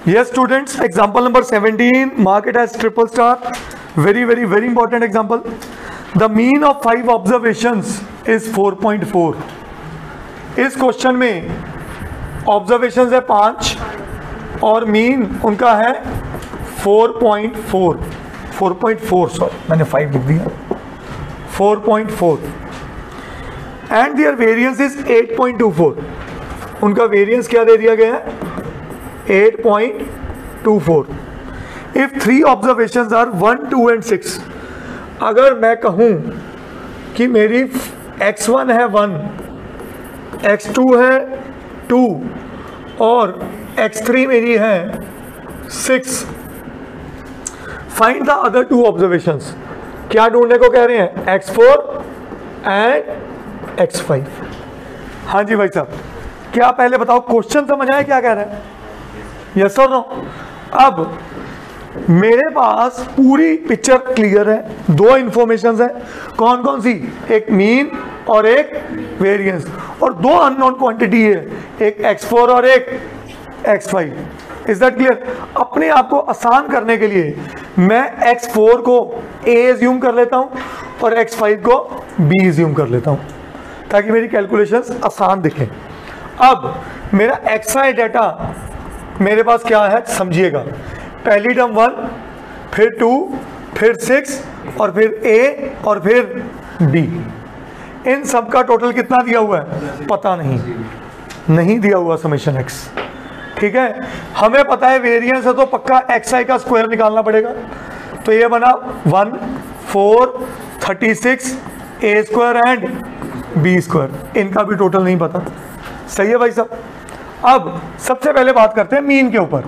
Yes students, example number 17, mark it as triple star. Very important example. The mean of 5 observations is 4.4. इस question में observations है 5 और mean उनका है 4.4 sorry मैंने 5 लिख दिया, 4.4 एंड देयर वेरिएंस इज 8.24. उनका वेरिएंस क्या दे दिया गया है 8.24. इफ 3 ऑब्जर्वेशंस आर 1, 2 and 6, अगर मैं कहूं कि मेरी x1 है 1, x2 है 2 और x3 मेरी है 6, फाइंड द अदर 2 ऑब्जर्वेशंस. क्या ढूंढने को कह रहे हैं x4 एंड x5. हाँ जी भाई साहब, क्या पहले बताओ क्वेश्चन समझ आया क्या कह रहे हैं, यस और नो. अब मेरे पास पूरी पिक्चर क्लियर है, 2 इंफॉर्मेशन है. कौन कौन सी, एक मीन और एक वेरिएंस, और 2 अननोन क्वांटिटी है, एक x4 और एक x5. Is that clear. अपने आप को आसान करने के लिए मैं x4 को a एज्यूम कर लेता हूं और x5 को b एज्यूम कर लेता हूं ताकि मेरी कैलकुलेशंस आसान दिखें. अब मेरा xi डाटा मेरे पास क्या है समझिएगा. पहली टर्म 1, फिर 2, फिर 6 और फिर a और फिर b. इन सब का टोटल कितना दिया हुआ है पता नहीं दिया हुआ समेशन x. ठीक है, हमें पता है वेरिएंस है तो पक्का xi का स्क्वायर निकालना पड़ेगा. तो ये बना 1, 4, 36 a square and b square. इनका भी टोटल नहीं पता. सही है भाई साहब. अब सबसे पहले बात करते हैं मीन के ऊपर.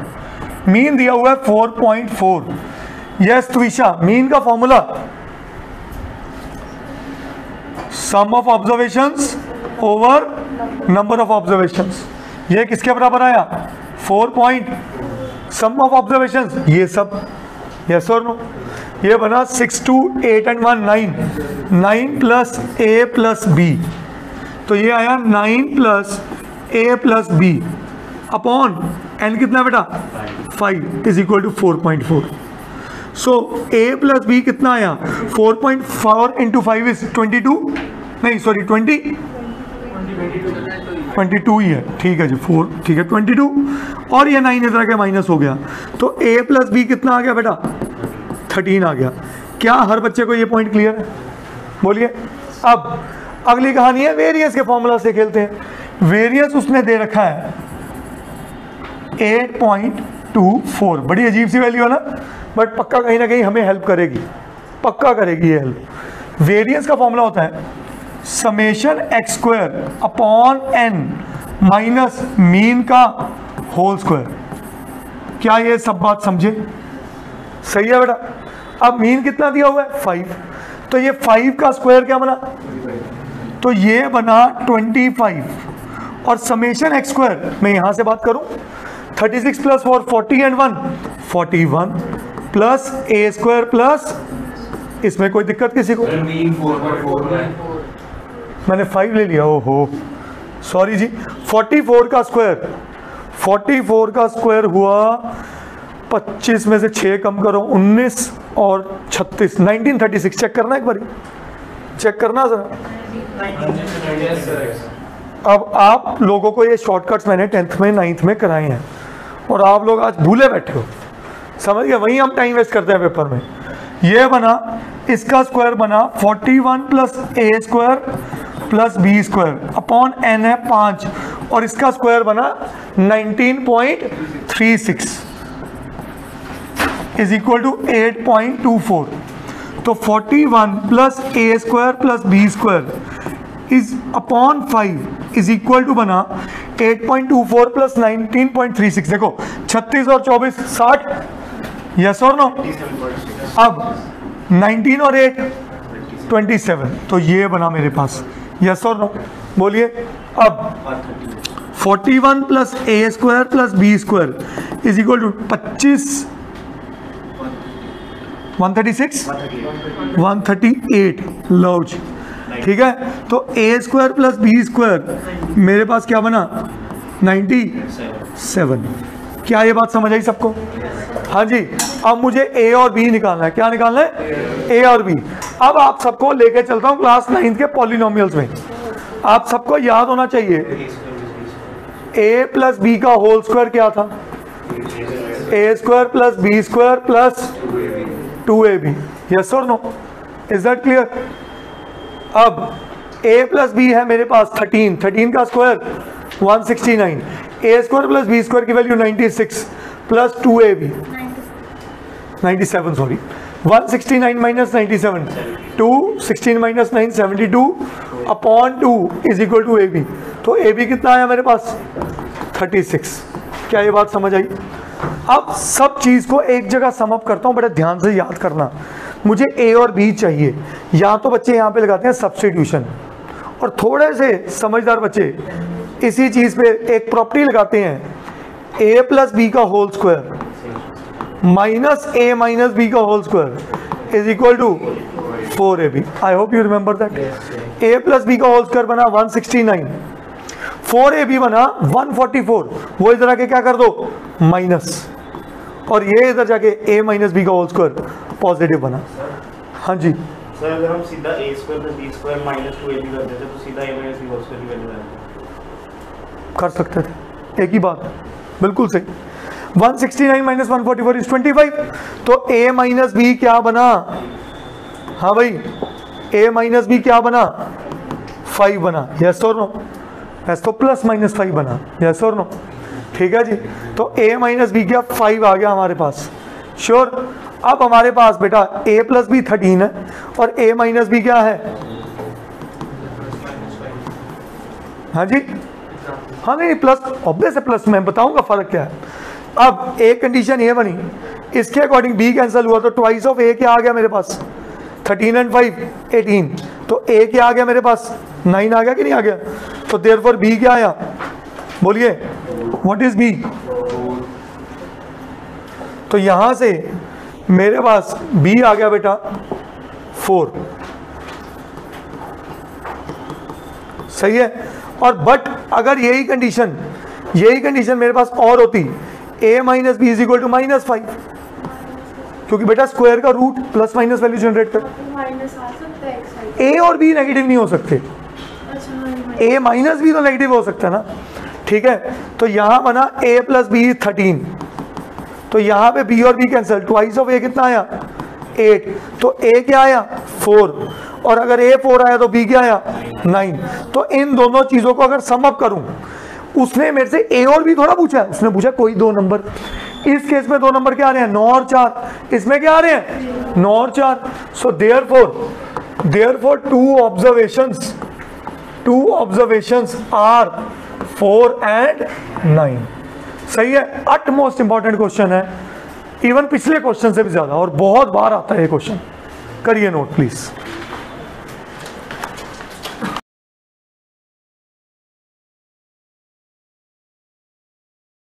मीन दिया हुआ है 4.4. यस त्विषा, मीन का formula some of observations over number of observations. ये किसके बराबर आया 4 पॉइंट सम ऑफ ऑब्जर्वेशंस, ये सब. Yes or no. ये बना 6, 2, 8 and 1 9 plus a plus b. तो ये आया 9 plus a plus b upon n कितना बेटा 5 इज इक्वल टू 4.4. सो a प्लस b कितना आया 4.4 इंटू 5 इज 22, नहीं सॉरी 22 ही है. ठीक है जी 4, ठीक है 22 और ये 9 इधर के माइनस हो गया. तो a प्लस b कितना आ गया बेटा 13 आ गया. क्या हर बच्चे को ये पॉइंट क्लियर है, बोलिए. अब अगली कहानी है वेरिएंस के फॉर्मूला से खेलते हैं. वेरिएंस उसने दे रखा है 8.24. बड़ी अजीब सी वैल्यू है ना, बट पक्का कहीं ना कहीं हमें हेल्प करेगी, पक्का करेगी ये हेल्प. वेरिएंस का फॉर्मूला होता है summation x square upon n minus mean का होल स्क्वायर. क्या ये सब बात समझे, सही है बेटा. अब मीन कितना दिया हुआ है 5, तो ये 5 का स्क्वायर क्या बना, तो ये बना 25 और समेशन x स्क्वायर मैं यहां से बात करूं 36 plus 4 40 and 1 41 plus a square plus, इसमें कोई दिक्कत किसी को, मैंने 5 ले लिया, ओहो सॉरी जी. 44 का स्क्वायर हुआ 25 में से 6 कम करो 19 और 36 1936. चेक करना एक बार, चेक करना जरा. अब आप लोगों को ये शॉर्टकट्स मैंने 10th में 9th में कराए हैं और आप लोग आज भूले बैठे हो, समझ गए. वहीं हम टाइम वेस्ट करते हैं पेपर में. ये बना, इसका स्क्वायर बना 41 plus a square plus b square upon n है 5 और इसका स्क्वायर बना 19.36 इज इक्वल टू 8.24. तो 41 plus a square plus b square is upon 5 is equal to बना 8.24 प्लस 19.36. देखो 36 और 24 60. Yes or no. अब 19 और 8 27. तो ये बना मेरे पास. यस और नो, बोलिए. अब 41 plus a square plus b square is equal to 25 138 लव जी. ठीक है, तो a square plus b square मेरे पास क्या बना 97. क्या ये बात समझ आई सबको? हाँ जी। अब मुझे ए और बी निकालना है। क्या निकालना है? ए और बी। अब आप सबको लेके चलता हूँ क्लास 9 के पॉलिनोमियल्स में। आप सबको याद होना चाहिए ए प्लस बी का होल स्क्वायर क्या था? A square plus B square plus 2ab। Yes or no? Is that clear? अब a प्लस बी है मेरे पास 13 का square 169, A square plus B square की value 96 plus 2ab 97 sorry 169 minus 97 2 16 minus 9 72 upon 2 is equal to ab। तो ab कितना आया मेरे पास? 36। क्या ये बात समझ आई? अब सब चीज को एक जगह सम अप करता हूं, बड़े ध्यान से याद करना। मुझे a और b चाहिए, या तो बच्चे यहां पे लगाते हैं सब्स्टिट्यूशन, और थोड़े से समझदार बच्चे इसी चीज पे एक प्रॉपर्टी लगाते हैं a प्लस बी का whole square minus a minus B का whole square is equal to 4ab। I hope you remember that. a plus B का होल स्क्वायर बना 169, 4ab बना 144, वो इधर आके क्या कर दो? माइनस, और ये इधर जाके a माइनस बी का होल स्क्वायर पॉजिटिव बना। हाँ जी सर, अगर हम सीधा a square plus b square minus 2ab कर देते तो सीधा a minus b whole square की वैल्यू आती। कर सकते थे, एक ही बात, बिल्कुल सही। 169 माइनस 144 इज 25, तो a माइनस बी क्या बना? हाँ भाई, a माइनस बी क्या बना? 5 बना। Yes or no? यस, तो प्लस माइनस 5 बना। Yes or no? ठीक है जी। तो a माइनस बी क्या 5 आ गया हमारे पास। श्योर? अब हमारे पास बेटा a प्लस बी 13 है और a माइनस बी क्या है? हाँ जी, हाँ नहीं प्लस, ऑब्वियस है प्लस, मैं बताऊंगा फर्क क्या है। अब एक कंडीशन ये बनी, इसके अकॉर्डिंग b कैंसिल हुआ तो ट्वाइस ऑफ a क्या आ गया मेरे पास? 13 एंड 5 18, तो a क्या आ गया मेरे पास? 9 आ गया कि नहीं आ गया? तो देयरफॉर b क्या आया? बोलिए, व्हाट इज b? तो यहां से मेरे पास b आ गया बेटा 4। सही है? और बट अगर यही कंडीशन मेरे पास और होती, a minus B is equal to minus 5, क्योंकि बेटा स्क्वायर का root plus minus value generate कर, a और b नेगेटिव नहीं हो सकते, a माइनस बी तो नेगेटिव हो सकता है ना। ठीक है, तो यहां बना a प्लस बी 13, तो यहां पे b और b cancel, twice of a कितना आया? 8, तो a क्या आया? 4, और अगर a 4 आया तो b क्या आया? 9। तो इन दोनों चीजों को अगर सम अप करूं, उसने मेरे से a और b थोड़ा पूछा है, उसने पूछा कोई 2 नंबर। इस केस में 2 नंबर क्या आ रहे हैं? 9 और 4। इसमें क्या आ रहे हैं? 9 और 4। So therefore two observations are 4 and 9। सही है? अट मोस्ट इंपॉर्टेंट क्वेश्चन है, इवन पिछले क्वेश्चन से भी ज्यादा, और बहुत बार आता है ये क्वेश्चन। करिए नोट प्लीज।